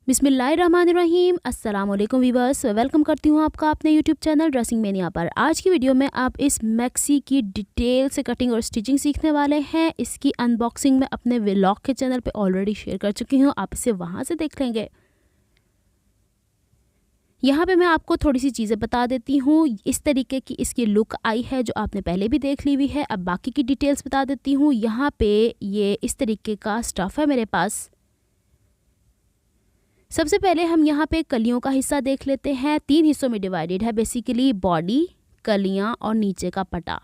बिस्मिल्लाहिर्रहमानिर्रहीम। अस्सलाम वालेकुम वीवर्स, वेलकम करती हूँ आपका अपने यूट्यूब चैनल ड्रेसिंग मेनिया पर। आज की वीडियो में आप इस मैक्सी की डिटेल से कटिंग और स्टिचिंग सीखने वाले हैं। इसकी अनबॉक्सिंग मैं अपने व्लॉग के चैनल पे ऑलरेडी शेयर कर चुकी हूँ, आप इसे वहाँ से देख लेंगे। यहाँ पे मैं आपको थोड़ी सी चीज़ें बता देती हूँ। इस तरीके की इसकी लुक आई है जो आपने पहले भी देख ली हुई है। अब बाकी की डिटेल्स बता देती हूँ। यहाँ पे ये इस तरीके का स्टफ़ है मेरे पास। सबसे पहले हम यहाँ पे कलियों का हिस्सा देख लेते हैं। 3 हिस्सों में डिवाइडेड है बेसिकली, बॉडी, कलियाँ और नीचे का पटा।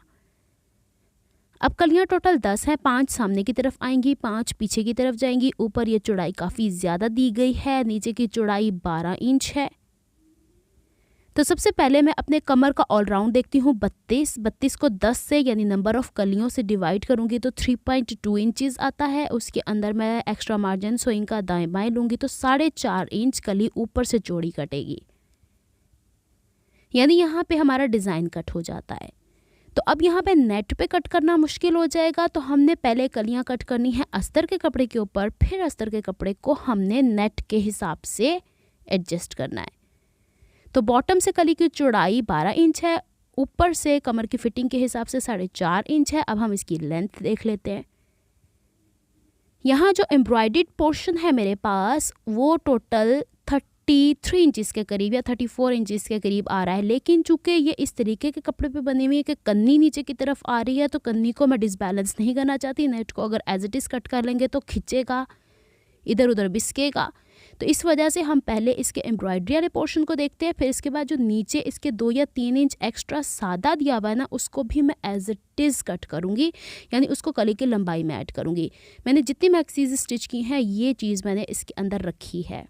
अब कलियाँ टोटल 10 हैं। 5 सामने की तरफ आएंगी, 5 पीछे की तरफ जाएंगी। ऊपर ये चौड़ाई काफ़ी ज़्यादा दी गई है, नीचे की चौड़ाई 12 इंच है। तो सबसे पहले मैं अपने कमर का ऑल राउंड देखती हूँ। 32 को 10 से यानी नंबर ऑफ़ कलियों से डिवाइड करूँगी तो 3.2 इंचज़ आता है। उसके अंदर मैं एक्स्ट्रा मार्जिन सोइंग का दाएं बाएं लूँगी तो 4.5 इंच कली ऊपर से चौड़ी कटेगी, यानी यहाँ पे हमारा डिज़ाइन कट हो जाता है। तो अब यहाँ पे नेट पे कट करना मुश्किल हो जाएगा, तो हमने पहले कलियाँ कट करनी है अस्तर के कपड़े के ऊपर, फिर अस्तर के कपड़े को हमने नेट के हिसाब से एडजस्ट करना है। तो बॉटम से कली की चौड़ाई 12 इंच है, ऊपर से कमर की फिटिंग के हिसाब से 4.5 इंच है। अब हम इसकी लेंथ देख लेते हैं। यहाँ जो एम्ब्रॉयडर्ड पोर्शन है मेरे पास वो टोटल 33 इंचज़ के करीब या 34 इंचज़ के करीब आ रहा है, लेकिन चूंकि ये इस तरीके के कपड़े पे बनी हुई है कि कन्नी नीचे की तरफ आ रही है, तो कन्नी को मैं डिसबैलेंस नहीं करना चाहती। नेट को अगर एज इट इज़ कट कर लेंगे तो खिंचेगा, इधर उधर बिस्केगा। तो इस वजह से हम पहले इसके एम्ब्रॉयडरी वाले पोर्शन को देखते हैं, फिर इसके बाद जो नीचे इसके 2 या 3 इंच एक्स्ट्रा सादा दिया हुआ है ना, उसको भी मैं एज इट इज़ कट करूँगी, यानी उसको कली की लंबाई में ऐड करूँगी। मैंने जितनी मैक्सीज स्टिच की हैं ये चीज़ मैंने इसके अंदर रखी है।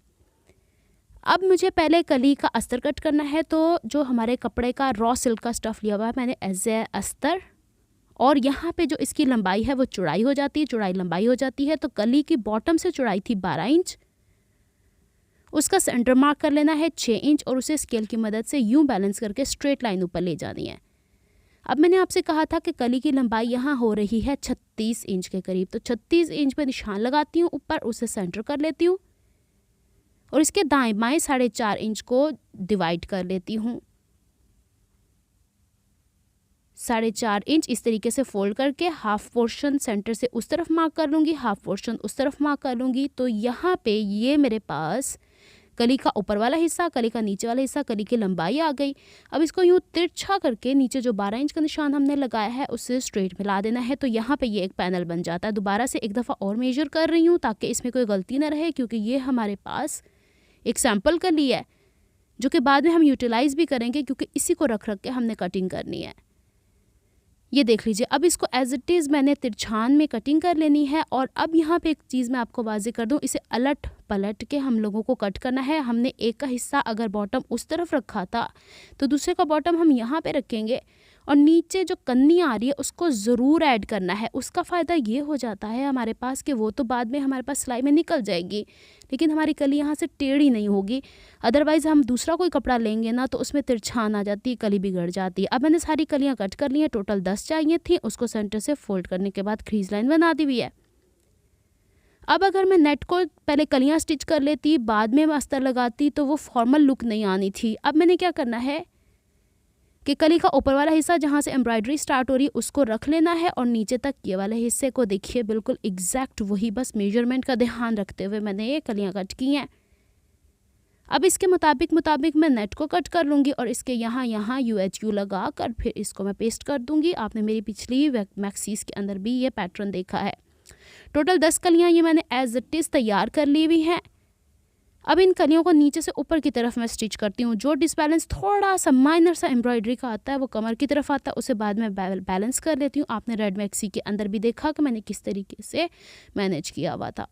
अब मुझे पहले कली का अस्तर कट करना है, तो जो हमारे कपड़े का रॉ सिल्क का स्टफ़ लिया हुआ है मैंने एज ए अस्तर, और यहाँ पे जो इसकी लंबाई है वो चौड़ाई हो जाती है, चौड़ाई लंबाई हो जाती है। तो कली की बॉटम से चौड़ाई थी 12 इंच, उसका सेंटर मार्क कर लेना है 6 इंच और उसे स्केल की मदद से यूं बैलेंस करके स्ट्रेट लाइन ऊपर ले जानी है। अब मैंने आपसे कहा था कि कली की लंबाई यहाँ हो रही है 36 इंच के करीब, तो 36 इंच पे निशान लगाती हूँ ऊपर, उसे सेंटर कर लेती हूँ और इसके दाएं बाएं 4.5 इंच को डिवाइड कर लेती हूँ। 4.5 इंच इस तरीके से फोल्ड करके हाफ पोर्शन सेंटर से उस तरफ मार्क कर लूँगी, हाफ पोर्शन उस तरफ मार्क कर लूँगी। तो यहाँ पे ये मेरे पास कली का ऊपर वाला हिस्सा, कली का नीचे वाला हिस्सा, कली की लंबाई आ गई। अब इसको यूँ तिरछा करके नीचे जो 12 इंच का निशान हमने लगाया है उससे स्ट्रेट मिला देना है। तो यहाँ पे ये एक पैनल बन जाता है। दोबारा से एक दफ़ा और मेजर कर रही हूँ ताकि इसमें कोई गलती ना रहे, क्योंकि ये हमारे पास एक सैम्पल कली है जो कि बाद में हम यूटिलाइज़ भी करेंगे, क्योंकि इसी को रख के हमने कटिंग करनी है। ये देख लीजिए, अब इसको एज इट इज़ मैंने तिरछान में कटिंग कर लेनी है। और अब यहाँ पे एक चीज़ मैं आपको वाज़े कर दूँ, इसे अलट पलट के हम लोगों को कट करना है। हमने एक का हिस्सा अगर बॉटम उस तरफ रखा था तो दूसरे का बॉटम हम यहाँ पे रखेंगे, और नीचे जो कन्नी आ रही है उसको ज़रूर ऐड करना है। उसका फ़ायदा ये हो जाता है हमारे पास कि वो तो बाद में हमारे पास सिलाई में निकल जाएगी, लेकिन हमारी कली यहाँ से टेढ़ी नहीं होगी। अदरवाइज़ हम दूसरा कोई कपड़ा लेंगे ना तो उसमें तिरछान आ जाती है, कली बिगड़ जाती है। अब मैंने सारी कलियाँ कट कर ली हैं, टोटल 10 चाहिए थी। उसको सेंटर से फोल्ड करने के बाद क्रीज लाइन बना दी हुई है। अब अगर मैं नेट को पहले कलियाँ स्टिच कर लेती, बाद में मैं अस्तर लगाती, तो वो फॉर्मल लुक नहीं आनी थी। अब मैंने क्या करना है कि कली का ऊपर वाला हिस्सा जहाँ से एम्ब्रॉयडरी स्टार्ट हो रही है उसको रख लेना है, और नीचे तक ये वाले हिस्से को देखिए बिल्कुल एग्जैक्ट वही, बस मेजरमेंट का ध्यान रखते हुए मैंने ये कलियाँ कट की हैं। अब इसके मुताबिक मैं नेट को कट कर लूँगी और इसके यहाँ UHU लगा कर फिर इसको मैं पेस्ट कर दूँगी। आपने मेरी पिछली मैक्सीज के अंदर भी ये पैटर्न देखा है। टोटल 10 कलियाँ ये मैंने एज इट इज़ तैयार कर ली हुई हैं। अब इन कलियों को नीचे से ऊपर की तरफ मैं स्टिच करती हूँ। जो डिसबैलेंस थोड़ा सा माइनर सा एम्ब्रॉयडरी का आता है वो कमर की तरफ आता है, उसे बाद में बैलेंस कर लेती हूँ। आपने रेड मैक्सी के अंदर भी देखा कि मैंने किस तरीके से मैनेज किया हुआ था।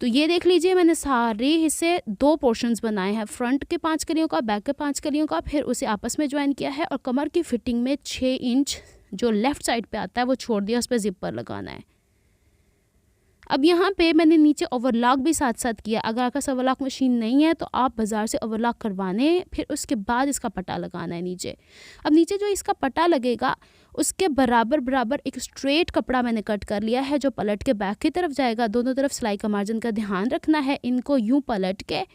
तो ये देख लीजिए, मैंने सारे हिस्से 2 पोर्शंस बनाए हैं, फ्रंट के 5 कलियों का, बैक के 5 कलियों का, फिर उसे आपस में ज्वाइन किया है। और कमर की फिटिंग में 6 इंच जो लेफ़्ट साइड पे आता है वो छोड़ दिया, उस पर जिपर लगाना है। अब यहाँ पे मैंने नीचे ओवरलॉक भी साथ साथ किया। अगर आपके पास ओवरलॉक मशीन नहीं है तो आप बाज़ार से ओवरलॉक करवाने, फिर उसके बाद इसका पट्टा लगाना है नीचे। अब नीचे जो इसका पट्टा लगेगा उसके बराबर बराबर एक स्ट्रेट कपड़ा मैंने कट कर लिया है जो पलट के बैक की तरफ जाएगा। दोनों तरफ सिलाई का मार्जिन का ध्यान रखना है। इनको यूँ पलट के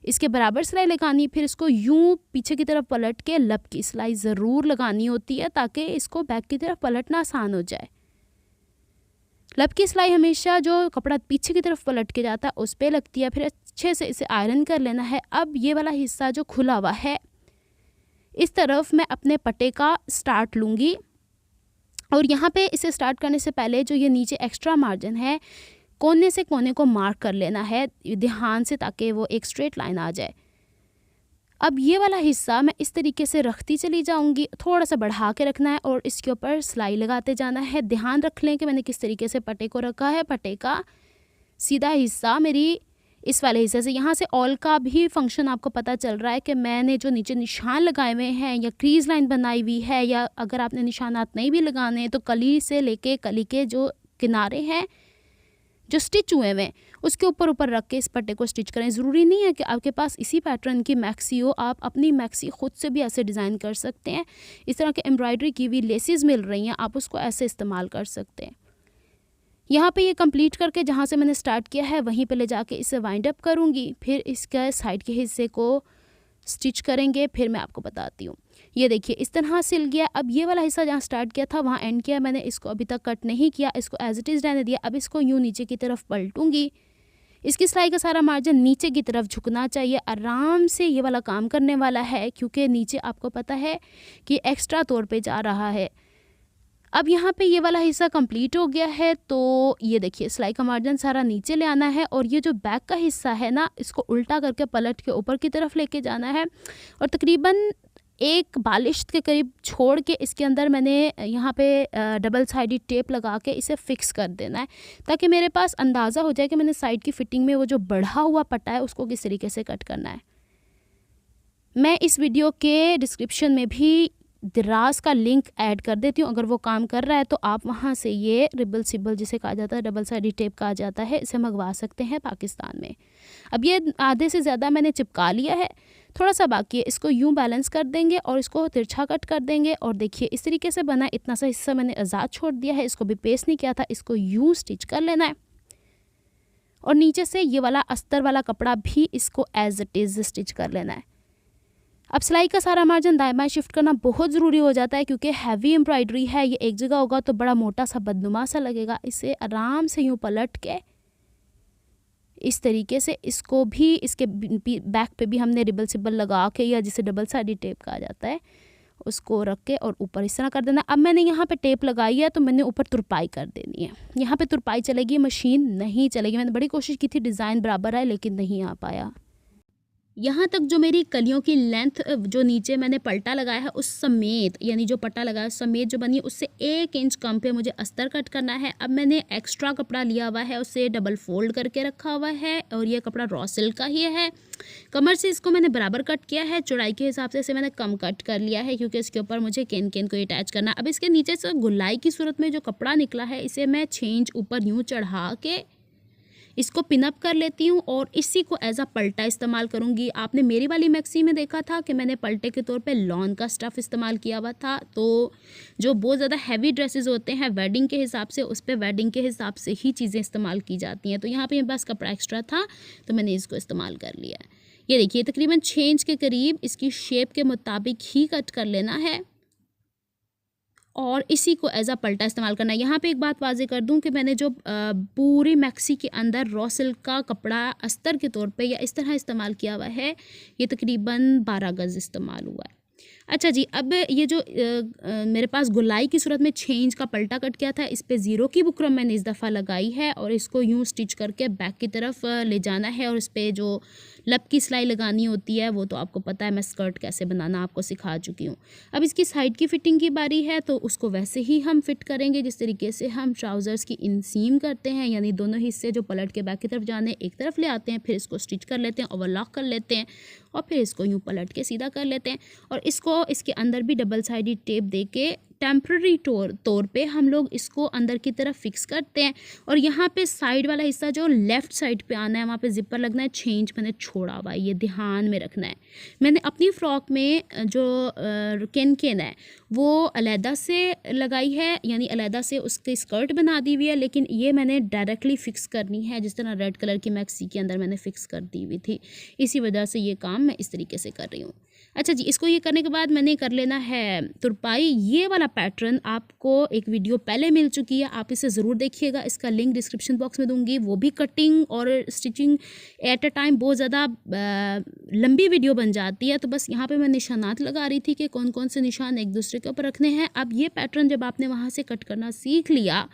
इसके बराबर सिलाई लगानी, फिर इसको यूँ पीछे की तरफ पलट के लब की सिलाई ज़रूर लगानी होती है ताकि इसको बैक की तरफ पलटना आसान हो जाए। लब की सिलाई हमेशा जो कपड़ा पीछे की तरफ पलट के जाता है उस पर लगती है। फिर अच्छे से इसे आयरन कर लेना है। अब ये वाला हिस्सा जो खुला हुआ है इस तरफ मैं अपने पट्टे का स्टार्ट लूँगी, और यहाँ पे इसे स्टार्ट करने से पहले जो ये नीचे एक्स्ट्रा मार्जिन है कोने से कोने को मार्क कर लेना है ध्यान से, ताकि वो एक स्ट्रेट लाइन आ जाए। अब ये वाला हिस्सा मैं इस तरीके से रखती चली जाऊंगी, थोड़ा सा बढ़ा के रखना है और इसके ऊपर सिलाई लगाते जाना है। ध्यान रख लें कि मैंने किस तरीके से पट्टे को रखा है। पट्टे का सीधा हिस्सा मेरी इस वाले हिस्से से, यहाँ से ऑल का भी फंक्शन आपको पता चल रहा है कि मैंने जो नीचे निशान लगाए हुए हैं या क्रीज लाइन बनाई हुई है, या अगर आपने निशानात नहीं भी लगाने तो कली से लेके कली के जो किनारे हैं जो स्टिच हुए हुए उसके ऊपर ऊपर रख के इस पट्टे को स्टिच करें। ज़रूरी नहीं है कि आपके पास इसी पैटर्न की मैक्सी हो, आप अपनी मैक्सी ख़ुद से भी ऐसे डिज़ाइन कर सकते हैं। इस तरह के एम्ब्रॉयडरी की हुई लेसेस मिल रही हैं, आप उसको ऐसे इस्तेमाल कर सकते हैं। यहाँ पे ये कंप्लीट करके जहाँ से मैंने स्टार्ट किया है वहीं पे ले जाके इसे वाइंड अप करूँगी, फिर इसका साइड के हिस्से को स्टिच करेंगे, फिर मैं आपको बताती हूँ। ये देखिए इस तरह सिल गया। अब ये वाला हिस्सा जहाँ स्टार्ट किया था वहाँ एंड किया मैंने, इसको अभी तक कट नहीं किया, इसको एज इट इज़ रहने दिया। अब इसको यूँ नीचे की तरफ पलटूँगी। इसकी सिलाई का सारा मार्जिन नीचे की तरफ झुकना चाहिए। आराम से ये वाला काम करने वाला है क्योंकि नीचे आपको पता है कि एक्स्ट्रा तौर पे जा रहा है। अब यहाँ पे ये वाला हिस्सा कंप्लीट हो गया है, तो ये देखिए सिलाई का मार्जिन सारा नीचे ले आना है और ये जो बैक का हिस्सा है ना इसको उल्टा करके पलट के ऊपर की तरफ लेके जाना है और तकरीबन एक बालिश के करीब छोड़ के इसके अंदर मैंने यहाँ पे डबल साइडेड टेप लगा के इसे फिक्स कर देना है ताकि मेरे पास अंदाज़ा हो जाए कि मैंने साइड की फिटिंग में वो जो बढ़ा हुआ पट्टा है उसको किस तरीके से कट करना है। मैं इस वीडियो के डिस्क्रिप्शन में भी दराज का लिंक ऐड कर देती हूँ। अगर वो काम कर रहा है तो आप वहाँ से ये रिबल सिबल जिसे कहा जाता है, डबल साइडेड टेप कहा जाता है, इसे मंगवा सकते हैं पाकिस्तान में। अब ये आधे से ज़्यादा मैंने चिपका लिया है, थोड़ा सा बाकी है, इसको यूँ बैलेंस कर देंगे और इसको तिरछा कट कर देंगे। और देखिए इस तरीके से बना, इतना सा हिस्सा मैंने आज़ाद छोड़ दिया है, इसको भी पेस्ट नहीं किया था। इसको यूँ स्टिच कर लेना है और नीचे से ये वाला अस्तर वाला कपड़ा भी इसको एज इट इज़ स्टिच कर लेना है। अब सिलाई का सारा मार्जिन दाएं बाएं शिफ्ट करना बहुत ज़रूरी हो जाता है क्योंकि हैवी एम्ब्रॉयडरी है, ये एक जगह होगा तो बड़ा मोटा सा बदनुमा सा लगेगा। इसे आराम से यूँ पलट के इस तरीके से इसको भी इसके बैक पे भी हमने रिबल सिबल लगा के या जिसे डबल साइडेड टेप कहा जाता है उसको रख के और ऊपर इस तरह कर देना। अब मैंने यहाँ पे टेप लगाई है तो मैंने ऊपर तुरपाई कर देनी है। यहाँ पे तुरपाई चलेगी, मशीन नहीं चलेगी। मैंने बड़ी कोशिश की थी डिज़ाइन बराबर आए लेकिन नहीं आ पाया। यहाँ तक जो मेरी कलियों की लेंथ जो नीचे मैंने पलटा लगाया है उस समेत, यानी जो पट्टा लगाया है समेत जो बनी है उससे 1 इंच कम पे मुझे अस्तर कट करना है। अब मैंने एक्स्ट्रा कपड़ा लिया हुआ है, उसे डबल फोल्ड करके रखा हुआ है और ये कपड़ा रॉ सिल्क का ही है। कमर से इसको मैंने बराबर कट किया है, चौड़ाई के हिसाब से इसे मैंने कम कट कर लिया है क्योंकि इसके ऊपर मुझे केन केन को अटैच करना। अब इसके नीचे से गुलाई की सूरत में जो कपड़ा निकला है इसे मैं छेंच ऊपर यूँ चढ़ा के इसको पिनअप कर लेती हूँ और इसी को एज अ पल्टा इस्तेमाल करूँगी। आपने मेरी वाली मैक्सी में देखा था कि मैंने पल्टे के तौर पे लॉन का स्टफ़ इस्तेमाल किया हुआ था। तो जो बहुत ज़्यादा हैवी ड्रेसेस होते हैं वेडिंग के हिसाब से, उस पर वेडिंग के हिसाब से ही चीज़ें इस्तेमाल की जाती हैं। तो यहाँ पे मेरे पास कपड़ा एक्स्ट्रा था तो मैंने इसको इस्तेमाल कर लिया। ये देखिए तकरीबन 6 इंच के करीब इसकी शेप के मुताबिक ही कट कर लेना है और इसी को एज अ पल्टा इस्तेमाल करना है। यहाँ पे एक बात वाज़ेह कर दूँ कि मैंने जो पूरी मैक्सी के अंदर रॉ सिल्क का कपड़ा अस्तर के तौर पे या इस तरह इस्तेमाल किया हुआ है, ये तकरीबन 12 गज़ इस्तेमाल हुआ है। अच्छा जी, अब ये जो मेरे पास गुलाई की सूरत में 6 इंच का पल्टा कट किया था, इस पे 0 की बुकरम मैंने इस दफ़ा लगाई है और इसको यूँ स्टिच करके बैक की तरफ ले जाना है और इस पर जो लब की सिलाई लगानी होती है वो तो आपको पता है, मैं स्कर्ट कैसे बनाना आपको सिखा चुकी हूँ। अब इसकी साइड की फ़िटिंग की बारी है तो उसको वैसे ही हम फिट करेंगे जिस तरीके से हम ट्राउज़र्स की इनसीम करते हैं, यानी दोनों हिस्से जो पलट के बैक की तरफ जाने एक तरफ ले आते हैं, फिर इसको स्टिच कर लेते हैं, ओवरलॉक कर लेते हैं और फिर इसको यूँ पलट के सीधा कर लेते हैं और इसको इसके अंदर भी डबल साइडेड टेप दे के टेम्प्ररी तौर पे हम लोग इसको अंदर की तरफ फिक्स करते हैं। और यहाँ पे साइड वाला हिस्सा जो लेफ़्ट साइड पे आना है वहाँ पे ज़िपर लगना है, चेंज मैंने छोड़ा हुआ है, ये ध्यान में रखना है। मैंने अपनी फ़्रॉक में जो कैन है वो अलहदा से लगाई है, यानी अलहदा से उसकी स्कर्ट बना दी हुई है, लेकिन ये मैंने डायरेक्टली फ़िक्स करनी है जिस तरह रेड कलर की मैक्सी के अंदर मैंने फ़िक्स कर दी हुई थी। इसी वजह से ये काम मैं इस तरीके से कर रही हूँ। अच्छा जी, इसको ये करने के बाद मैंने कर लेना है तुरपाई। ये वाला पैटर्न आपको एक वीडियो पहले मिल चुकी है, आप इसे ज़रूर देखिएगा, इसका लिंक डिस्क्रिप्शन बॉक्स में दूंगी। वो भी कटिंग और स्टिचिंग एट अ टाइम बहुत ज़्यादा लंबी वीडियो बन जाती है, तो बस यहाँ पे मैं निशानात लगा रही थी कि कौन कौन से निशान एक दूसरे के ऊपर रखने हैं। अब ये पैटर्न जब आपने वहाँ से कट करना सीख लिया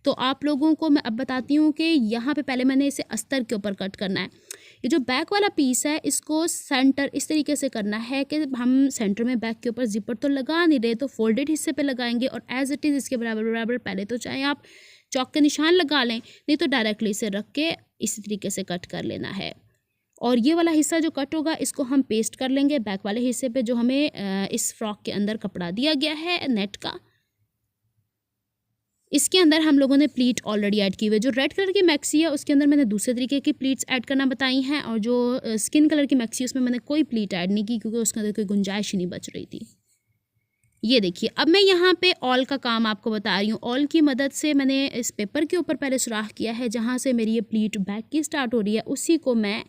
तो आप लोगों को मैं अब बताती हूँ कि यहाँ पे पहले मैंने इसे अस्तर के ऊपर कट करना है। ये जो बैक वाला पीस है इसको सेंटर इस तरीके से करना है कि हम सेंटर में बैक के ऊपर जिपर तो लगा नहीं रहे, तो फोल्डेड हिस्से पे लगाएंगे और एज इट इज़ इसके बराबर बराबर पहले तो चाहे आप चौक के निशान लगा लें, नहीं तो डायरेक्टली इसे रख के इसी तरीके से कट कर लेना है। और ये वाला हिस्सा जो कट होगा इसको हम पेस्ट कर लेंगे बैक वाले हिस्से पे जो हमें इस फ्रॉक के अंदर कपड़ा दिया गया है नेट का। इसके अंदर हम लोगों ने प्लीट ऑलरेडी ऐड की हुई है। जो रेड कलर की मैक्सी है उसके अंदर मैंने दूसरे तरीके की प्लीट्स ऐड करना बताई हैं, और जो स्किन कलर की मैक्सी है उसमें मैंने कोई प्लीट ऐड नहीं की क्योंकि उसके अंदर कोई गुंजाइश ही नहीं बच रही थी। ये देखिए, अब मैं यहाँ पे ऑल का काम आपको बता रही हूँ। ऑल की मदद से मैंने इस पेपर के ऊपर पहले सुराख किया है जहाँ से मेरी ये प्लीट बैक की स्टार्ट हो रही है, उसी को मैं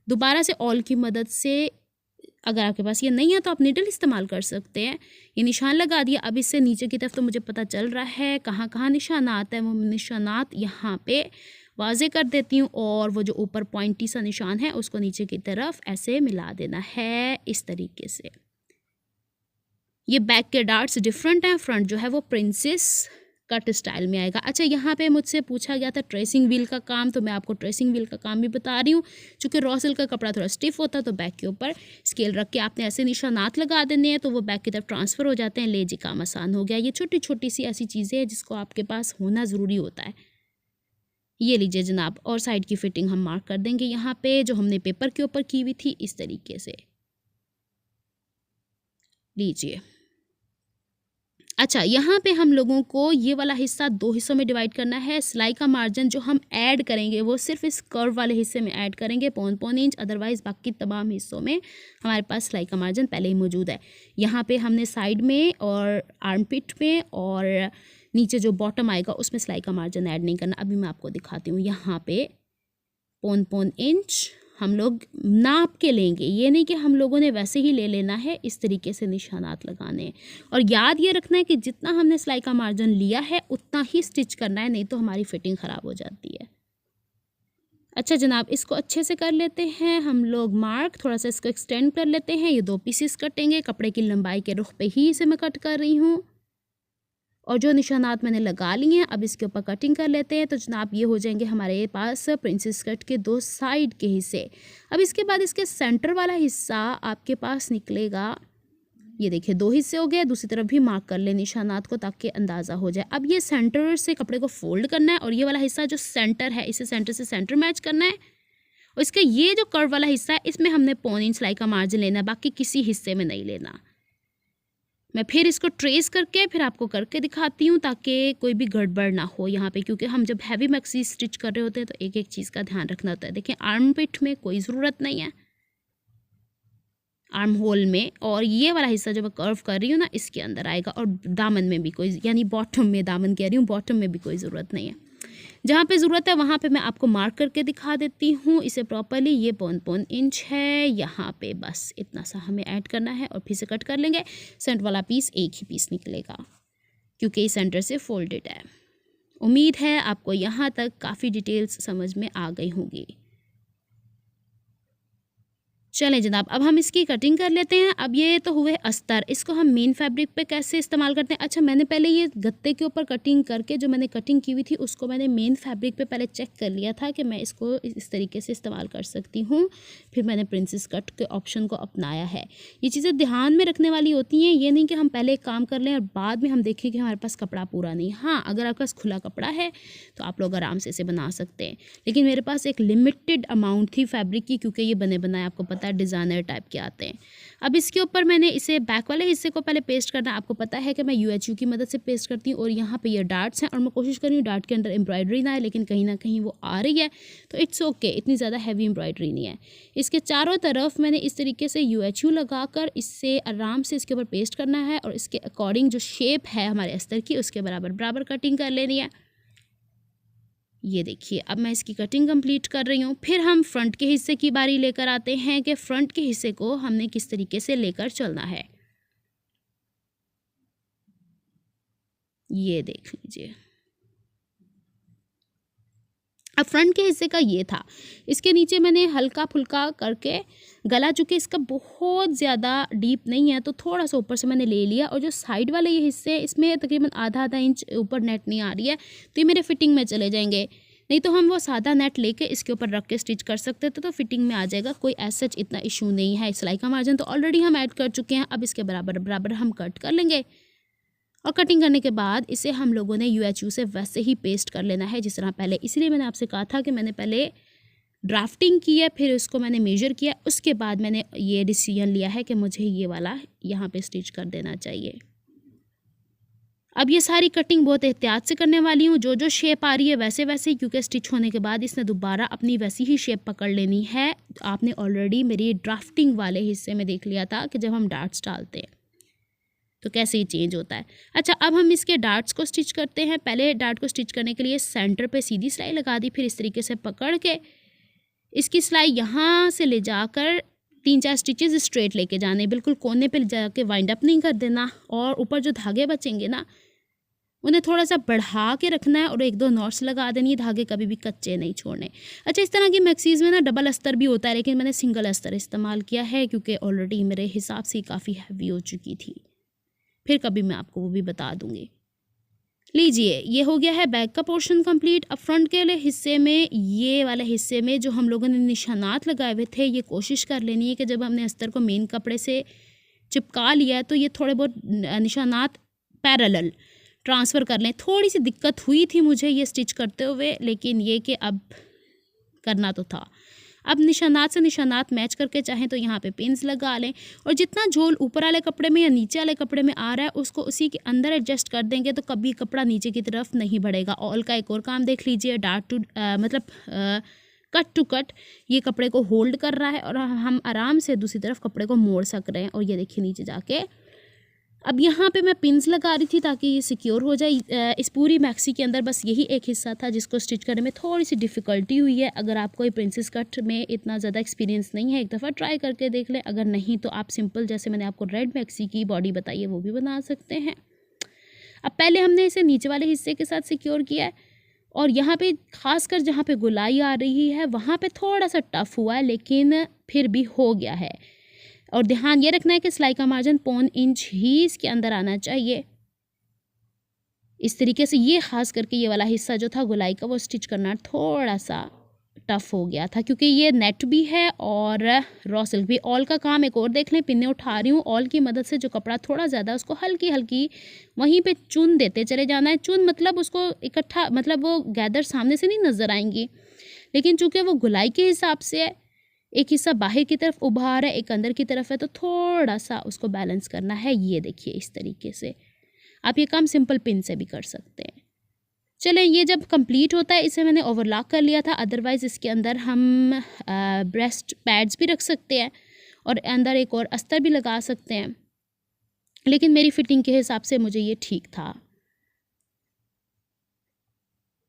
दोबारा से ऑल की मदद से, अगर आपके पास ये नहीं है तो आप नीडल इस्तेमाल कर सकते हैं, ये निशान लगा दिया। अब इससे नीचे की तरफ तो मुझे पता चल रहा है कहाँ कहाँ निशानात है, वो निशानात यहाँ पे वाज़े कर देती हूँ, और वो जो ऊपर पॉइंटी सा निशान है उसको नीचे की तरफ ऐसे मिला देना है इस तरीके से। ये बैक के डार्ट्स डिफरेंट हैं, फ्रंट जो है वो प्रिंसेस कट स्टाइल में आएगा। अच्छा, यहाँ पे मुझसे पूछा गया था ट्रेसिंग व्हील का काम, तो मैं आपको ट्रेसिंग व्हील का काम भी बता रही हूँ। चूँकि रॉ सिल्क का कपड़ा थोड़ा स्टिफ होता है तो बैक के ऊपर स्केल रख के आपने ऐसे निशानात लगा देने हैं तो वो बैक की तरफ ट्रांसफ़र हो जाते हैं। ले जी, काम आसान हो गया। ये छोटी छोटी सी ऐसी चीज़ें हैं जिसको आपके पास होना ज़रूरी होता है। ये लीजिए जनाब, और साइड की फिटिंग हम मार्क कर देंगे यहाँ पे जो हमने पेपर के ऊपर की हुई थी इस तरीके से। लीजिए, अच्छा, यहाँ पे हम लोगों को ये वाला हिस्सा दो हिस्सों में डिवाइड करना है। सिलाई का मार्जिन जो हम ऐड करेंगे वो सिर्फ इस कर्व वाले हिस्से में ऐड करेंगे, 5 इंच। अदरवाइज़ बाकी तमाम हिस्सों में हमारे पास सिलाई का मार्जिन पहले ही मौजूद है। यहाँ पे हमने साइड में और आर्मपिट में और नीचे जो बॉटम आएगा उसमें सिलाई का मार्जिन ऐड नहीं करना। अभी मैं आपको दिखाती हूँ। यहाँ पे 5 इंच हम लोग नाप के लेंगे, ये नहीं कि हम लोगों ने वैसे ही ले लेना है, इस तरीके से निशानात लगाने हैं। और याद ये रखना है कि जितना हमने सिलाई का मार्जिन लिया है उतना ही स्टिच करना है, नहीं तो हमारी फिटिंग ख़राब हो जाती है। अच्छा जनाब, इसको अच्छे से कर लेते हैं हम लोग मार्क, थोड़ा सा इसको एक्सटेंड कर लेते हैं। ये 2 पीसेस कटेंगे, कपड़े की लंबाई के रुख पे ही इसे मैं कट कर रही हूँ। और जो निशानात मैंने लगा लिए हैं अब इसके ऊपर कटिंग कर लेते हैं। तो जनाब ये हो जाएंगे हमारे पास प्रिंसेस कट के 2 साइड के हिस्से। अब इसके बाद इसके सेंटर वाला हिस्सा आपके पास निकलेगा। ये देखिए 2 हिस्से हो गए, दूसरी तरफ भी मार्क कर ले निशानात को ताकि अंदाज़ा हो जाए। अब ये सेंटर से कपड़े को फोल्ड करना है और ये वाला हिस्सा जो सेंटर है इसे सेंटर से सेंटर मैच करना है। और इसका ये जो कर्व वाला हिस्सा है इसमें हमने 1 इंच सिलाई का मार्जिन लेना है, बाकी किसी हिस्से में नहीं लेना। मैं फिर इसको ट्रेस करके फिर आपको करके दिखाती हूँ ताकि कोई भी गड़बड़ ना हो यहाँ पे, क्योंकि हम जब हैवी मैक्सी स्टिच कर रहे होते हैं तो एक एक चीज़ का ध्यान रखना होता है। देखिए आर्म पिट में कोई ज़रूरत नहीं है, आर्म होल में, और ये वाला हिस्सा जो मैं कर्व कर रही हूँ ना इसके अंदर आएगा। और दामन में भी कोई, यानी बॉटम में, दामन कह रही हूँ, बॉटम में भी कोई ज़रूरत नहीं है। जहाँ पे ज़रूरत है वहाँ पे मैं आपको मार्क करके दिखा देती हूँ इसे प्रॉपरली। ये 1 इंच है, यहाँ पे बस इतना सा हमें ऐड करना है और फिर से कट कर लेंगे। सेंटर वाला पीस एक ही पीस निकलेगा क्योंकि ये सेंटर से फोल्डेड है। उम्मीद है आपको यहाँ तक काफ़ी डिटेल्स समझ में आ गई होंगी। चलें जनाब, अब हम इसकी कटिंग कर लेते हैं। अब ये तो हुए अस्तर, इसको हम मेन फैब्रिक पे कैसे इस्तेमाल करते हैं। अच्छा, मैंने पहले ये गत्ते के ऊपर कटिंग करके जो मैंने कटिंग की हुई थी उसको मैंने मेन फैब्रिक पे पहले चेक कर लिया था कि मैं इसको इस तरीके से इस्तेमाल कर सकती हूँ। फिर मैंने प्रिंसेस कट के ऑप्शन को अपनाया है। ये चीज़ें ध्यान में रखने वाली होती हैं, ये नहीं कि हम पहले एक काम कर लें और बाद में हम देखें कि हमारे पास कपड़ा पूरा नहीं। हाँ, अगर आपके पास खुला कपड़ा है तो आप लोग आराम से इसे बना सकते हैं, लेकिन मेरे पास एक लिमिटेड अमाउंट थी फैब्रिक की, क्योंकि ये बने बनाए आपको पता है है, डिज़ाइनर टाइप के आते हैं। अब इसके ऊपर मैंने इसे बैक वाले हिस्से को पहले पेस्ट करना। आपको पता है कि मैं UHU की मदद से पेस्ट करती हूँ और यहाँ पे ये डार्ट्स हैं और मैं कोशिश कर रही हूँ डार्ट के अंदर एम्ब्रॉयडरी ना आए, लेकिन कहीं ना कहीं वो आ रही है, तो इट्स ओके, इतनी ज़्यादा हैवी एम्ब्रॉयडरी नहीं है। इसके चारों तरफ मैंने इस तरीके से UHU लगाकर इससे आराम से इसके ऊपर पेस्ट करना है और इसके अकॉर्डिंग जो शेप है हमारे अस्तर की उसके बराबर बराबर कटिंग कर लेनी है। ये देखिए अब मैं इसकी कटिंग कंप्लीट कर रही हूँ। फिर हम फ्रंट के हिस्से की बारी लेकर आते हैं कि फ्रंट के हिस्से को हमने किस तरीके से लेकर चलना है। ये देख लीजिए, अब फ्रंट के हिस्से का ये था। इसके नीचे मैंने हल्का फुल्का करके गला, चूँकि इसका बहुत ज़्यादा डीप नहीं है तो थोड़ा सा ऊपर से मैंने ले लिया, और जो साइड वाले ये हिस्से हैं इसमें तकरीबन आधा इंच ऊपर नेट नहीं आ रही है, तो ये मेरे फिटिंग में चले जाएंगे। नहीं तो हम वो सादा नेट लेके इसके ऊपर रख के स्टिच कर सकते थे, तो फिटिंग में आ जाएगा, कोई ऐसा इतना इशू नहीं है। सिलाई का मार्जिन तो ऑलरेडी हम ऐड कर चुके हैं, अब इसके बराबर बराबर हम कट कर लेंगे। और कटिंग करने के बाद इसे हम लोगों ने UHU से वैसे ही पेस्ट कर लेना है जिस तरह पहले। इसलिए मैंने आपसे कहा था कि मैंने पहले ड्राफ्टिंग की है, फिर उसको मैंने मेजर किया, उसके बाद मैंने ये डिसीजन लिया है कि मुझे ये वाला यहाँ पे स्टिच कर देना चाहिए। अब ये सारी कटिंग बहुत एहतियात से करने वाली हूँ, जो जो शेप आ रही है वैसे वैसे ही, क्योंकि स्टिच होने के बाद इसने दोबारा अपनी वैसी ही शेप पकड़ लेनी है। आपने ऑलरेडी मेरी ड्राफ्टिंग वाले हिस्से में देख लिया था कि जब हम डार्ट्स डालते हैं तो कैसे ही चेंज होता है। अच्छा, अब हम इसके डार्ट्स को स्टिच करते हैं। पहले डार्ट को स्टिच करने के लिए सेंटर पे सीधी सिलाई लगा दी, फिर इस तरीके से पकड़ के इसकी सिलाई यहाँ से ले जाकर 3-4 स्टिचेस स्ट्रेट लेके जाने, बिल्कुल कोने पे जाके वाइंड अप नहीं कर देना। और ऊपर जो धागे बचेंगे ना उन्हें थोड़ा सा बढ़ा के रखना है और 1-2 नॉट्स लगा देनी है, धागे कभी भी कच्चे नहीं छोड़ने। अच्छा, इस तरह की मैक्सीज़ में ना डबल अस्तर भी होता है, लेकिन मैंने सिंगल अस्तर इस्तेमाल किया है क्योंकि ऑलरेडी मेरे हिसाब से काफ़ी हैवी हो चुकी थी। फिर कभी मैं आपको वो भी बता दूंगी। लीजिए, ये हो गया है बैक का पोर्शन कंप्लीट। अब फ्रंट के वाले हिस्से में, ये वाले हिस्से में जो हम लोगों ने निशानात लगाए हुए थे, ये कोशिश कर लेनी है कि जब हमने अस्तर को मेन कपड़े से चिपका लिया है तो ये थोड़े बहुत निशानात पैरेलल ट्रांसफ़र कर लें। थोड़ी सी दिक्कत हुई थी मुझे ये स्टिच करते हुए, लेकिन ये कि अब करना तो था। अब निशानात से निशानात मैच करके चाहें तो यहाँ पे पिन्स लगा लें, और जितना झोल ऊपर वाले कपड़े में या नीचे वाले कपड़े में आ रहा है उसको उसी के अंदर एडजस्ट कर देंगे, तो कभी कपड़ा नीचे की तरफ नहीं बढ़ेगा। ऑल का एक और काम देख लीजिए, कट टू कट ये कपड़े को होल्ड कर रहा है और हम आराम से दूसरी तरफ कपड़े को मोड़ सक रहे हैं। और ये देखिए नीचे जाके, अब यहाँ पे मैं पिन्स लगा रही थी ताकि ये सिक्योर हो जाए। इस पूरी मैक्सी के अंदर बस यही एक हिस्सा था जिसको स्टिच करने में थोड़ी सी डिफ़िकल्टी हुई है। अगर आपको ये प्रिंसेस कट में इतना ज़्यादा एक्सपीरियंस नहीं है, एक दफ़ा ट्राई करके देख लें। अगर नहीं तो आप सिंपल, जैसे मैंने आपको रेड मैक्सी की बॉडी बताई है, वो भी बना सकते हैं। अब पहले हमने इसे नीचे वाले हिस्से के साथ सिक्योर किया है, और यहाँ पे खासकर जहाँ पे गुलाई आ रही है वहाँ पे थोड़ा सा टफ हुआ है, लेकिन फिर भी हो गया है। और ध्यान ये रखना है कि सिलाई का मार्जिन 1.25 इंच ही इसके अंदर आना चाहिए। इस तरीके से ये खास करके ये वाला हिस्सा जो था गुलाई का, वो स्टिच करना थोड़ा सा टफ हो गया था, क्योंकि ये नेट भी है और रॉ सिल्क भी। ऑल का काम एक और देख लें, पिन्ने उठा रही हूँ, ऑल की मदद से जो कपड़ा थोड़ा ज़्यादा उसको हल्की हल्की वहीं पे चुन देते चले जाना है। चुन मतलब उसको इकट्ठा, मतलब वो गैदर सामने से नहीं नज़र आएंगी, लेकिन चूँकि वो गुलाई के हिसाब से है, एक हिस्सा बाहर की तरफ उभार है, एक अंदर की तरफ है, तो थोड़ा सा उसको बैलेंस करना है। ये देखिए इस तरीके से आप ये काम सिंपल पिन से भी कर सकते हैं। चलें, ये जब कंप्लीट होता है, इसे मैंने ओवरलॉक कर लिया था, अदरवाइज़ इसके अंदर हम ब्रेस्ट पैड्स भी रख सकते हैं और अंदर एक और अस्तर भी लगा सकते हैं, लेकिन मेरी फिटिंग के हिसाब से मुझे ये ठीक था।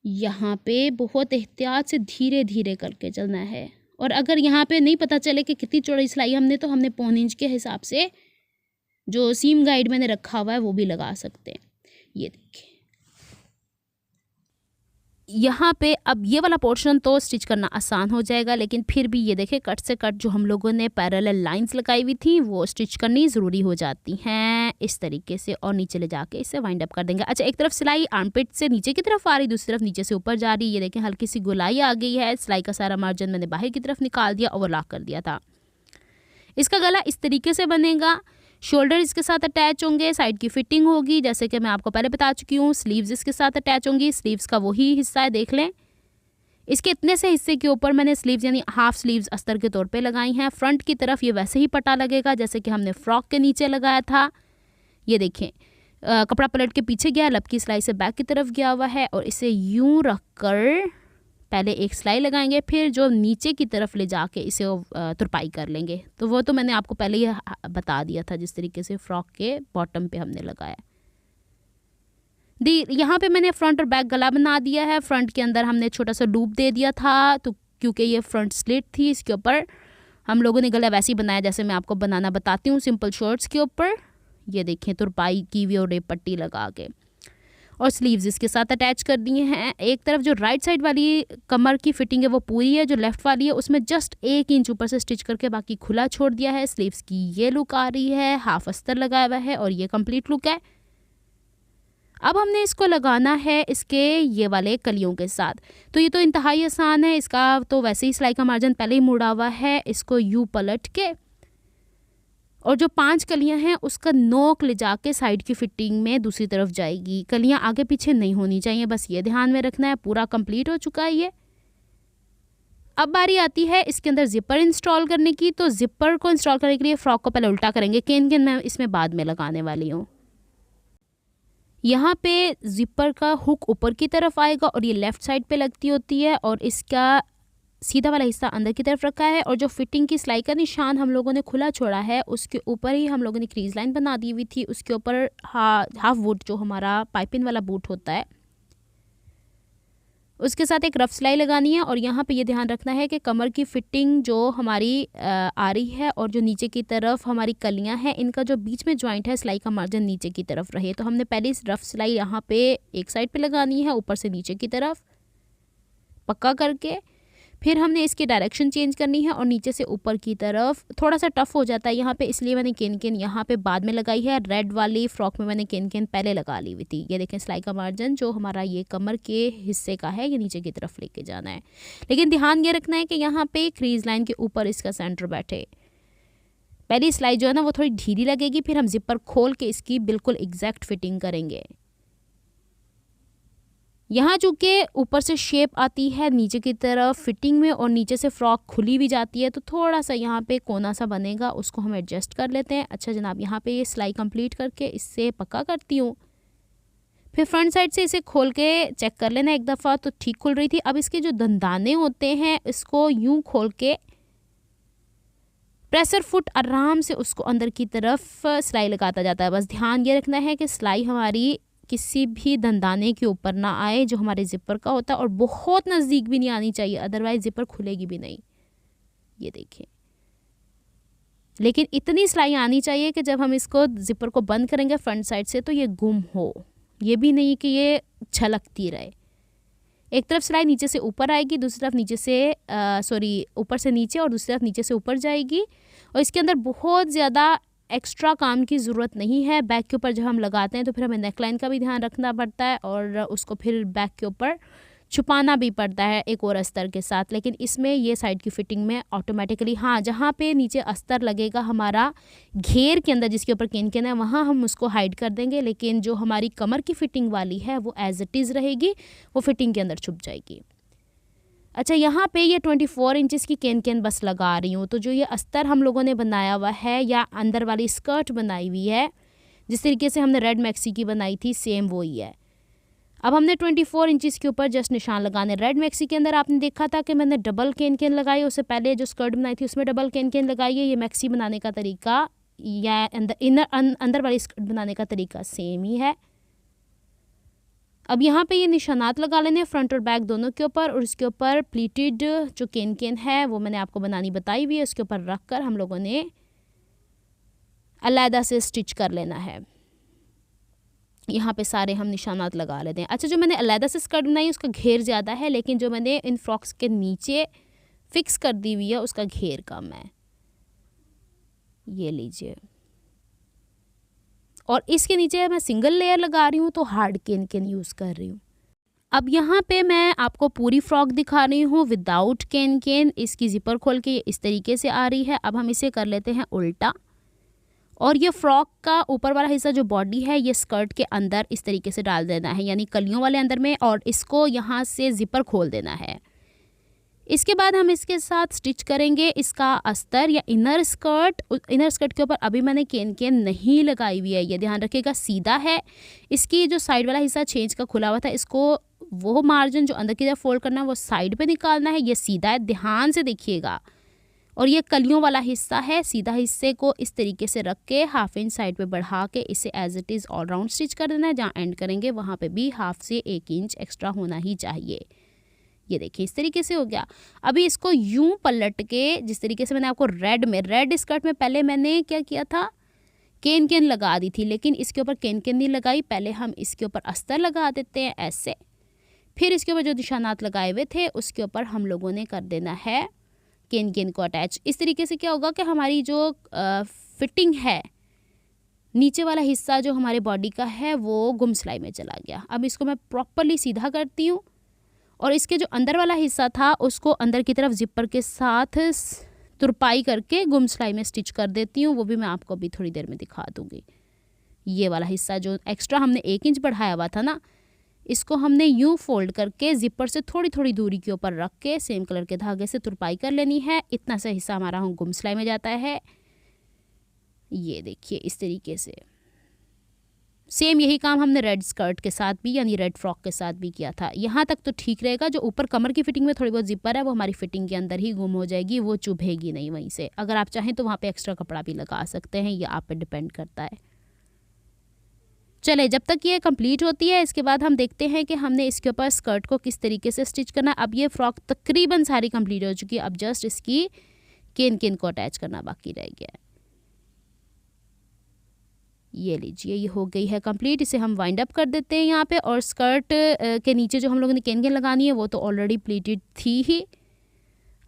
यहाँ पे बहुत एहतियात से धीरे धीरे करके चलना है, और अगर यहाँ पे नहीं पता चले कि कितनी चौड़ाई सिलाई हमने, तो हमने 1.25 इंच के हिसाब से जो सीम गाइड मैंने रखा हुआ है वो भी लगा सकते हैं। ये देखिए यहाँ पे अब ये वाला पोर्शन तो स्टिच करना आसान हो जाएगा, लेकिन फिर भी ये देखें कट से कट जो हम लोगों ने पैरेलल लाइंस लगाई हुई थी वो स्टिच करनी ज़रूरी हो जाती हैं इस तरीके से, और नीचे ले जाके इसे वाइंड अप कर देंगे। अच्छा, एक तरफ सिलाई आर्मपिट से नीचे की तरफ आ रही, दूसरी तरफ नीचे से ऊपर जा रही। ये देखें हल्की सी गुलाई आ गई है, सिलाई का सारा मार्जिन मैंने बाहर की तरफ निकाल दिया, ओवरलॉक कर दिया था। इसका गला इस तरीके से बनेगा, शोल्डर इसके साथ अटैच होंगे, साइड की फिटिंग होगी जैसे कि मैं आपको पहले बता चुकी हूँ, स्लीव्स इसके साथ अटैच होंगी, स्लीव्स का वही हिस्सा है, देख लें इसके इतने से हिस्से के ऊपर मैंने स्लीव्स यानी हाफ स्लीव्स अस्तर के तौर पे लगाई हैं। फ्रंट की तरफ ये वैसे ही पट्टा लगेगा जैसे कि हमने फ्रॉक के नीचे लगाया था। ये देखें कपड़ा पलट के पीछे गया, लब की सिलाई से बैक की तरफ गया हुआ है और इसे यूं रख कर पहले एक सिलाई लगाएंगे, फिर जो नीचे की तरफ ले जाके इसे तुरपाई कर लेंगे। तो वो तो मैंने आपको पहले ही बता दिया था जिस तरीके से फ्रॉक के बॉटम पे हमने लगाया। यहाँ पे मैंने फ्रंट और बैक गला बना दिया है। फ्रंट के अंदर हमने छोटा सा लूप दे दिया था, तो क्योंकि ये फ्रंट स्लिट थी इसके ऊपर हम लोगों ने गला वैसे ही बनाया जैसे मैं आपको बनाना बताती हूँ सिंपल शॉर्ट्स के ऊपर। ये देखें तुरपाई की हुई और रेप पट्टी लगा के और स्लीव्स इसके साथ अटैच कर दिए हैं। एक तरफ जो राइट साइड वाली कमर की फिटिंग है वो पूरी है, जो लेफ़्ट वाली है उसमें जस्ट 1 इंच ऊपर से स्टिच करके बाकी खुला छोड़ दिया है। स्लीव्स की ये लुक आ रही है, हाफ अस्तर लगाया हुआ है और ये कंप्लीट लुक है। अब हमने इसको लगाना है इसके ये वाले कलियों के साथ। तो ये तो इंतहाई आसान है, इसका तो वैसे ही सिलाई का मार्जिन पहले ही मुड़ा हुआ है। इसको यूँ पलट के और जो 5 कलियां हैं उसका नोक ले जाके साइड की फिटिंग में दूसरी तरफ जाएगी। कलियां आगे पीछे नहीं होनी चाहिए, बस ये ध्यान में रखना है। पूरा कंप्लीट हो चुका है ये। अब बारी आती है इसके अंदर जिपर इंस्टॉल करने की। तो जिपर को इंस्टॉल करने के लिए फ्रॉक को पहले उल्टा करेंगे, केन मैं इसमें बाद में लगाने वाली हूँ। यहाँ पे जिपर का हुक ऊपर की तरफ आएगा और ये लेफ़्ट साइड पे लगती होती है और इसका सीधा वाला हिस्सा अंदर की तरफ रखा है और जो फिटिंग की सिलाई का निशान हम लोगों ने खुला छोड़ा है उसके ऊपर ही हम लोगों ने क्रीज लाइन बना दी हुई थी। उसके ऊपर हाफ वुड जो हमारा पाइपिंग वाला बूट होता है उसके साथ एक रफ सिलाई लगानी है। और यहाँ पे ये ध्यान रखना है कि कमर की फिटिंग जो हमारी आ रही है और जो नीचे की तरफ हमारी कलियाँ हैं इनका जो बीच में जॉइंट है सिलाई का मार्जिन नीचे की तरफ रहे। तो हमने पहले इस रफ सिलाई यहाँ पे एक साइड पे लगानी है ऊपर से नीचे की तरफ पक्का करके, फिर हमने इसकी डायरेक्शन चेंज करनी है और नीचे से ऊपर की तरफ। थोड़ा सा टफ हो जाता है यहाँ पे, इसलिए मैंने केन यहाँ पे बाद में लगाई है। रेड वाली फ्रॉक में मैंने केन पहले लगा ली हुई थी। ये देखें सिलाई का मार्जिन जो हमारा ये कमर के हिस्से का है ये नीचे की तरफ लेके जाना है, लेकिन ध्यान ये रखना है कि यहाँ पे क्रीज लाइन के ऊपर इसका सेंटर बैठे। पहली सिलाई जो है ना वो थोड़ी ढीली लगेगी, फिर हम जिपर खोल के इसकी बिल्कुल एग्जैक्ट फिटिंग करेंगे। यहाँ चूँकि ऊपर से शेप आती है नीचे की तरफ फिटिंग में और नीचे से फ्रॉक खुली भी जाती है तो थोड़ा सा यहाँ पे कोना सा बनेगा, उसको हम एडजस्ट कर लेते हैं। अच्छा जनाब, यहाँ पे ये सिलाई कंप्लीट करके इससे पक्का करती हूँ। फिर फ्रंट साइड से इसे खोल के चेक कर लेना एक दफ़ा, तो ठीक खुल रही थी। अब इसके जो दंदाने होते हैं इसको यूँ खोल के प्रेसर फुट आराम से उसको अंदर की तरफ सिलाई लगाता जाता है। बस ध्यान ये रखना है कि सिलाई हमारी किसी भी दंदाने के ऊपर ना आए जो हमारे जिपर का होता है और बहुत नज़दीक भी नहीं आनी चाहिए, अदरवाइज जिपर खुलेगी भी नहीं। ये देखिए, लेकिन इतनी सिलाई आनी चाहिए कि जब हम इसको जिपर को बंद करेंगे फ्रंट साइड से तो ये गुम हो, ये भी नहीं कि ये छलकती रहे। एक तरफ सिलाई नीचे से ऊपर आएगी, दूसरी तरफ नीचे से ऊपर से नीचे और दूसरी तरफ नीचे से ऊपर जाएगी। और इसके अंदर बहुत ज़्यादा एक्स्ट्रा काम की ज़रूरत नहीं है। बैक के ऊपर जब हम लगाते हैं तो फिर हमें नेकलाइन का भी ध्यान रखना पड़ता है और उसको फिर बैक के ऊपर छुपाना भी पड़ता है एक और अस्तर के साथ। लेकिन इसमें ये साइड की फिटिंग में ऑटोमेटिकली, हाँ, जहाँ पे नीचे अस्तर लगेगा हमारा घेर के अंदर जिसके ऊपर केन है वहाँ हम उसको हाइड कर देंगे, लेकिन जो हमारी कमर की फिटिंग वाली है वो एज इट इज़ रहेगी, वो फिटिंग के अंदर छुप जाएगी। अच्छा, यहाँ पे ये 24 इंचेस की केन बस लगा रही हूँ। तो जो ये अस्तर हम लोगों ने बनाया हुआ है या अंदर वाली स्कर्ट बनाई हुई है जिस तरीके से हमने रेड मैक्सी की बनाई थी सेम वही है। अब हमने 24 इंचेस के ऊपर जस्ट निशान लगाने। रेड मैक्सी के अंदर आपने देखा था कि मैंने डबल केन लगाई, उससे पहले जो स्कर्ट बनाई थी उसमें डबल केन लगाई है। ये मैक्सी बनाने का तरीका या अंदर वाली स्कर्ट बनाने का तरीका सेम ही है। अब यहाँ पे ये निशानात लगा लेने फ्रंट और बैक दोनों के ऊपर, और उसके ऊपर प्लीटेड जो केन है वो मैंने आपको बनानी बताई हुई है, उसके ऊपर रख कर हम लोगों ने अलहदा से स्टिच कर लेना है। यहाँ पे सारे हम निशानात लगा लेते हैं। अच्छा, जो मैंने अलहदा से स्कर्ट बनाई उसका घेर ज़्यादा है, लेकिन जो मैंने इन फ्रॉक्स के नीचे फिक्स कर दी हुई है उसका घेर कम है। ये लीजिए, और इसके नीचे मैं सिंगल लेयर लगा रही हूँ तो हार्ड केन यूज़ कर रही हूँ। अब यहाँ पे मैं आपको पूरी फ्रॉक दिखा रही हूँ विदाउट केन। इसकी ज़िपर खोल के इस तरीके से आ रही है। अब हम इसे कर लेते हैं उल्टा, और ये फ्रॉक का ऊपर वाला हिस्सा जो बॉडी है ये स्कर्ट के अंदर इस तरीके से डाल देना है, यानी कलियों वाले अंदर में, और इसको यहाँ से ज़िपर खोल देना है। इसके बाद हम इसके साथ स्टिच करेंगे इसका अस्तर या इनर स्कर्ट। इनर स्कर्ट के ऊपर अभी मैंने केन केन नहीं लगाई हुई है, ये ध्यान रखिएगा, सीधा है। इसकी जो साइड वाला हिस्सा छेंच का खुला हुआ था, इसको वो मार्जिन जो अंदर की तरफ फोल्ड करना है वो साइड पे निकालना है। ये सीधा है, ध्यान से देखिएगा। और ये कलियों वाला हिस्सा है, सीधा हिस्से को इस तरीके से रख के 1/2 इंच साइड पे बढ़ा के इसे as it is all round stitch कर देना है। जहाँ एंड करेंगे वहाँ पे भी 1/2 से 1 इंच एक्स्ट्रा होना ही चाहिए। ये देखिए इस तरीके से हो गया। अभी इसको यूं पलट के, जिस तरीके से मैंने आपको रेड स्कर्ट में पहले मैंने क्या किया था, केन केन लगा दी थी, लेकिन इसके ऊपर केन केन नहीं लगाई। पहले हम इसके ऊपर अस्तर लगा देते हैं ऐसे, फिर इसके ऊपर जो निशानात लगाए हुए थे उसके ऊपर हम लोगों ने कर देना है केन केन को अटैच। इस तरीके से क्या होगा कि हमारी जो फिटिंग है, नीचे वाला हिस्सा जो हमारे बॉडी का है वो गुम सिलाई में चला गया। अब इसको मैं प्रॉपरली सीधा करती हूँ और इसके जो अंदर वाला हिस्सा था उसको अंदर की तरफ जिपर के साथ तुरपाई करके गुम सिलाई में स्टिच कर देती हूँ। वो भी मैं आपको अभी थोड़ी देर में दिखा दूँगी। ये वाला हिस्सा जो एक्स्ट्रा हमने 1 इंच बढ़ाया हुआ था ना, इसको हमने यूं फोल्ड करके जिपर से थोड़ी थोड़ी दूरी के ऊपर रख के सेम कलर के धागे से तुरपाई कर लेनी है। इतना सा हिस्सा हमारा गुम सिलाई में जाता है। ये देखिए इस तरीके से। सेम यही काम हमने रेड स्कर्ट के साथ भी, यानी रेड फ्रॉक के साथ भी किया था। यहाँ तक तो ठीक रहेगा। जो ऊपर कमर की फिटिंग में थोड़ी बहुत जिपर है वो हमारी फिटिंग के अंदर ही गुम हो जाएगी, वो चुभेगी नहीं वहीं से। अगर आप चाहें तो वहाँ पे एक्स्ट्रा कपड़ा भी लगा सकते हैं, ये आप पे डिपेंड करता है। चले, जब तक ये कंप्लीट होती है इसके बाद हम देखते हैं कि हमने इसके ऊपर स्कर्ट को किस तरीके से स्टिच करना है। अब ये फ्रॉक तकरीबन सारी कंप्लीट हो चुकी है। अब जस्ट इसकी केन केन को अटैच करना बाकी रह गया है। ये लीजिए, ये हो गई है कंप्लीट। इसे हम वाइंड अप कर देते हैं यहाँ पे। और स्कर्ट के नीचे जो हम लोगों ने केन केन लगानी है वो तो ऑलरेडी प्लीटेड थी ही।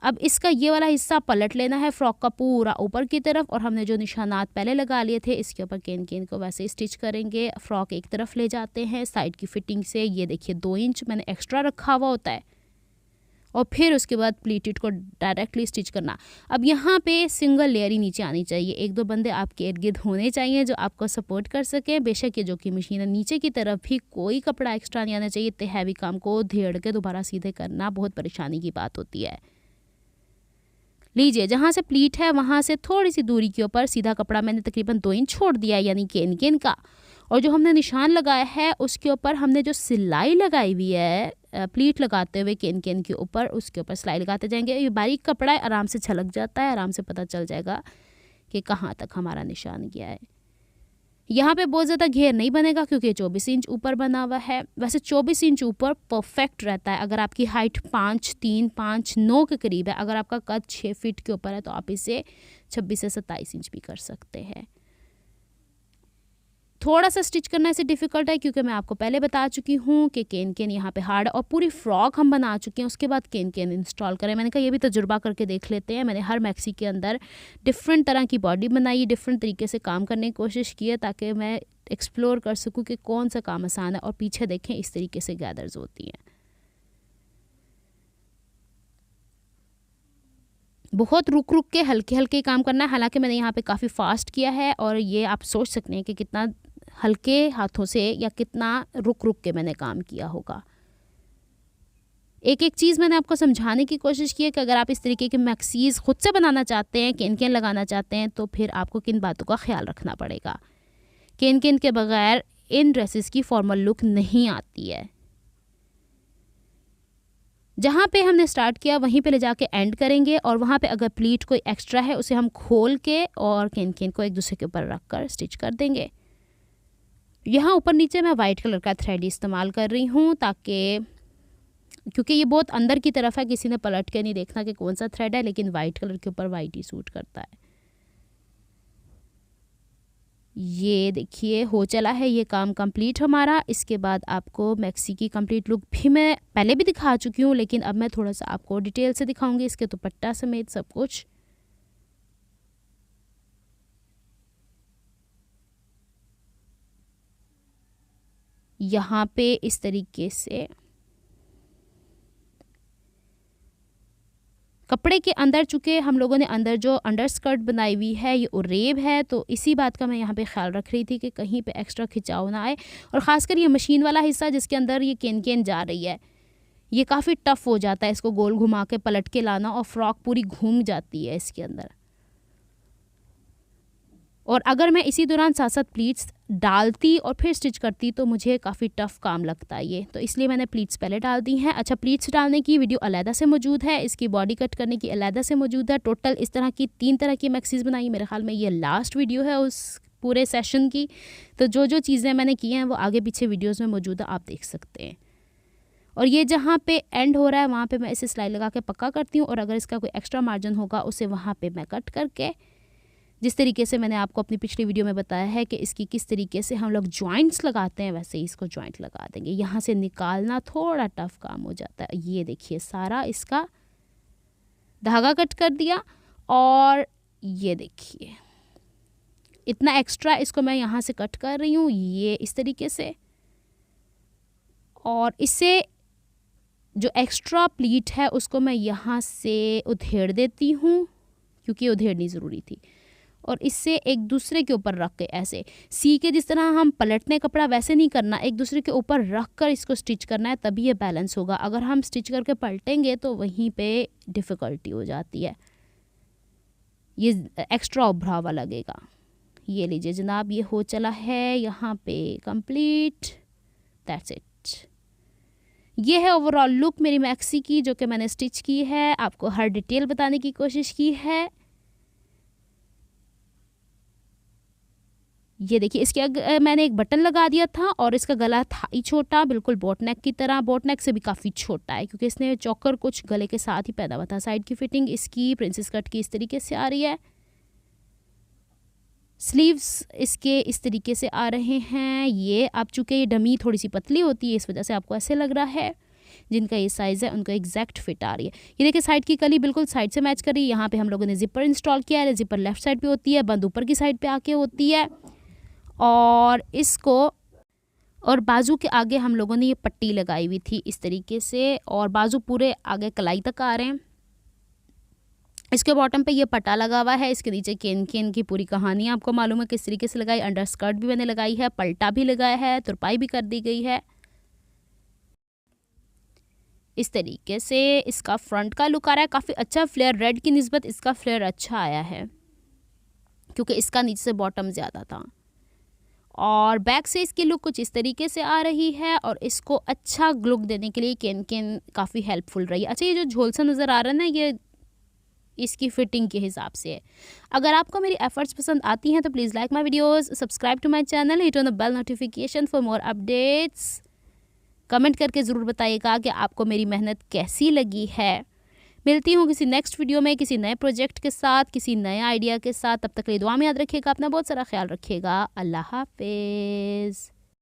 अब इसका ये वाला हिस्सा पलट लेना है फ्रॉक का पूरा ऊपर की तरफ, और हमने जो निशानात पहले लगा लिए थे इसके ऊपर केन केन को वैसे ही स्टिच करेंगे। फ्रॉक एक तरफ ले जाते हैं साइड की फिटिंग से। ये देखिए 2 इंच मैंने एक्स्ट्रा रखा हुआ होता है। और फिर उसके बाद प्लीटेड को डायरेक्टली स्टिच करना। अब यहाँ पे सिंगल लेयर ही नीचे आनी चाहिए। 1-2 बंदे आपके इर्द गिर्द होने चाहिए जो आपको सपोर्ट कर सकें। बेशक ये जो कि मशीन है, नीचे की तरफ भी कोई कपड़ा एक्स्ट्रा नहीं आना चाहिए। इतने हैवी काम को धेड़ के दोबारा सीधे करना बहुत परेशानी की बात होती है। लीजिए, जहाँ से प्लीट है वहाँ से थोड़ी सी दूरी के ऊपर सीधा कपड़ा मैंने तकरीबन 2 इंच छोड़ दिया है, यानी केन केन का। और जो हमने निशान लगाया है उसके ऊपर हमने जो सिलाई लगाई हुई है प्लीट लगाते हुए केन केन के ऊपर, उसके ऊपर सिलाई लगाते जाएंगे। ये बारीक कपड़ा है, आराम से छलक जाता है, आराम से पता चल जाएगा कि कहाँ तक हमारा निशान गया है। यहाँ पे बहुत ज़्यादा घेर नहीं बनेगा क्योंकि 24 इंच ऊपर बना हुआ है। वैसे 24 इंच ऊपर परफेक्ट रहता है। अगर आपकी हाइट 5'3", 5'9" के करीब है, अगर आपका कद 6 फीट के ऊपर है तो आप इसे 26 से 27 इंच भी कर सकते हैं। थोड़ा सा स्टिच करना इसे डिफ़िकल्ट है क्योंकि मैं आपको पहले बता चुकी हूँ कि केन केन यहाँ पे हार्ड है। और पूरी फ्रॉक हम बना चुके हैं, उसके बाद केन केन इंस्टॉल करें। मैंने कहा ये भी तजुर्बा करके देख लेते हैं। मैंने हर मैक्सी के अंदर डिफरेंट तरह की बॉडी बनाई, डिफरेंट तरीके से काम करने की कोशिश की है ताकि मैं एक्सप्लोर कर सकूँ कि कौन सा काम आसान है। और पीछे देखें इस तरीके से गैदर्स होती हैं। बहुत रुक रुक के हल्के हल्के काम करना है। हालांकि मैंने यहाँ पे काफ़ी फास्ट किया है और ये आप सोच सकते हैं कि कितना हल्के हाथों से या कितना रुक रुक के मैंने काम किया होगा। एक एक चीज़ मैंने आपको समझाने की कोशिश की है कि अगर आप इस तरीके के मैक्सीज़ खुद से बनाना चाहते हैं, केन केन लगाना चाहते हैं, तो फिर आपको किन बातों का ख्याल रखना पड़ेगा। केन केन के बगैर इन ड्रेसेस की फॉर्मल लुक नहीं आती है। जहाँ पे हमने स्टार्ट किया वहीं पे ले जाके एंड करेंगे। और वहाँ पे अगर प्लीट कोई एक्स्ट्रा है उसे हम खोल के और केन केन को एक दूसरे के ऊपर रख कर स्टिच कर देंगे। यहाँ ऊपर नीचे मैं वाइट कलर का थ्रेड इस्तेमाल कर रही हूँ ताकि, क्योंकि ये बहुत अंदर की तरफ है, किसी ने पलट के नहीं देखना कि कौन सा थ्रेड है, लेकिन वाइट कलर के ऊपर वाइट ही सूट करता है। ये देखिए हो चला है ये काम कंप्लीट हमारा। इसके बाद आपको मैक्सी की कंप्लीट लुक भी मैं पहले भी दिखा चुकी हूँ, लेकिन अब मैं थोड़ा सा आपको डिटेल से दिखाऊंगी, इसके दुपट्टा समेत सब कुछ। यहाँ पे इस तरीके से कपड़े के अंदर, चूँकि हम लोगों ने अंदर जो अंडर स्कर्ट बनाई हुई है ये उरेब है, तो इसी बात का मैं यहाँ पे ख्याल रख रही थी कि कहीं पे एक्स्ट्रा खिंचाव ना आए। और ख़ासकर ये मशीन वाला हिस्सा जिसके अंदर ये केन केन जा रही है, ये काफ़ी टफ़ हो जाता है इसको गोल घुमा के पलट के लाना, और फ्रॉक पूरी घूम जाती है इसके अंदर। और अगर मैं इसी दौरान साथ साथ प्लीट्स डालती और फिर स्टिच करती तो मुझे काफ़ी टफ़ काम लगता है ये, तो इसलिए मैंने प्लीट्स पहले डाल दी हैं। अच्छा, प्लीट्स डालने की वीडियो अलहदा से मौजूद है, इसकी बॉडी कट करने की अलहदा से मौजूद है। टोटल इस तरह की 3 तरह की मैक्सीज़ बनाई, मेरे ख्याल में ये लास्ट वीडियो है उस पूरे सेशन की। तो जो जो चीज़ें मैंने की हैं वो आगे पीछे वीडियोज़ में मौजूद है, आप देख सकते हैं। और ये जहाँ पे एंड हो रहा है वहाँ पे मैं इसे सिलाई लगा के पक्का करती हूँ, और अगर इसका कोई एक्स्ट्रा मार्जिन होगा उसे वहाँ पे मैं कट करके, जिस तरीके से मैंने आपको अपनी पिछली वीडियो में बताया है कि इसकी किस तरीके से हम लोग जॉइंट्स लगाते हैं, वैसे ही इसको जॉइंट लगा देंगे। यहाँ से निकालना थोड़ा टफ काम हो जाता है। ये देखिए सारा इसका धागा कट कर दिया, और ये देखिए इतना एक्स्ट्रा इसको मैं यहाँ से कट कर रही हूँ, ये इस तरीके से। और इससे जो एक्स्ट्रा प्लीट है उसको मैं यहाँ से उधेड़ देती हूँ, क्योंकि उधेड़नी ज़रूरी थी। और इससे एक दूसरे के ऊपर रख के, ऐसे सी के जिस तरह हम पलटने कपड़ा वैसे नहीं करना, एक दूसरे के ऊपर रख कर इसको स्टिच करना है, तभी ये बैलेंस होगा। अगर हम स्टिच करके पलटेंगे तो वहीं पे डिफ़िकल्टी हो जाती है, ये एक्स्ट्रा उभरा हुआ लगेगा। ये लीजिए जनाब, ये हो चला है यहाँ पे कंप्लीट। That's it. ये है ओवरऑल लुक मेरी मैक्सी की, जो कि मैंने स्टिच की है। आपको हर डिटेल बताने की कोशिश की है। ये देखिए इसके मैंने एक बटन लगा दिया था, और इसका गला था ही छोटा, बिल्कुल बोट नेक की तरह, बोट नेक से भी काफ़ी छोटा है, क्योंकि इसने चौकर कुछ गले के साथ ही पैदा हुआ था। साइड की फिटिंग इसकी प्रिंसेस कट की इस तरीके से आ रही है। स्लीव्स इसके इस तरीके से आ रहे हैं। ये अब चूँकि ये डमी थोड़ी सी पतली होती है, इस वजह से आपको ऐसे लग रहा है। जिनका ये साइज़ है उनका एग्जैक्ट फिट आ रही है। ये देखिए साइड की कली बिल्कुल साइड से मैच कर रही है। यहाँ पे हम लोगों ने जिपर इंस्टॉल किया है। जिपर लेफ्ट साइड पे होती है, बंद ऊपर की साइड पे आके होती है। और इसको, और बाजू के आगे हम लोगों ने ये पट्टी लगाई हुई थी इस तरीके से, और बाजू पूरे आगे कलाई तक आ रहे हैं। इसके बॉटम पे ये पट्टा लगा हुआ है। इसके नीचे केन केन की पूरी कहानी आपको मालूम है किस तरीके से लगाई। अंडर स्कर्ट भी मैंने लगाई है, पल्टा भी लगाया है, तुरपाई भी कर दी गई है। इस तरीके से इसका फ्रंट का लुक आ रहा है। काफ़ी अच्छा फ्लेयर, रेड की निस्बत इसका फ्लेयर अच्छा आया है, क्योंकि इसका नीचे से बॉटम ज़्यादा था। और बैक से इसकी लुक कुछ इस तरीके से आ रही है, और इसको अच्छा लुक देने के लिए केन केन काफ़ी हेल्पफुल रही है। अच्छा, ये जो झोलसा नज़र आ रहा है ना, ये इसकी फिटिंग के हिसाब से है। अगर आपको मेरी एफर्ट्स पसंद आती हैं तो please like my videos, subscribe to my channel, hit on the bell notification for more updates. Comment करके ज़रूर बताइएगा कि आपको मेरी मेहनत कैसी लगी है। मिलती हूँ किसी नेक्स्ट वीडियो में, किसी नए प्रोजेक्ट के साथ, किसी नए आइडिया के साथ। तब तक के लिए दुआ में याद रखिएगा, अपना बहुत सारा ख्याल रखिएगा। अल्लाह हाफिज़।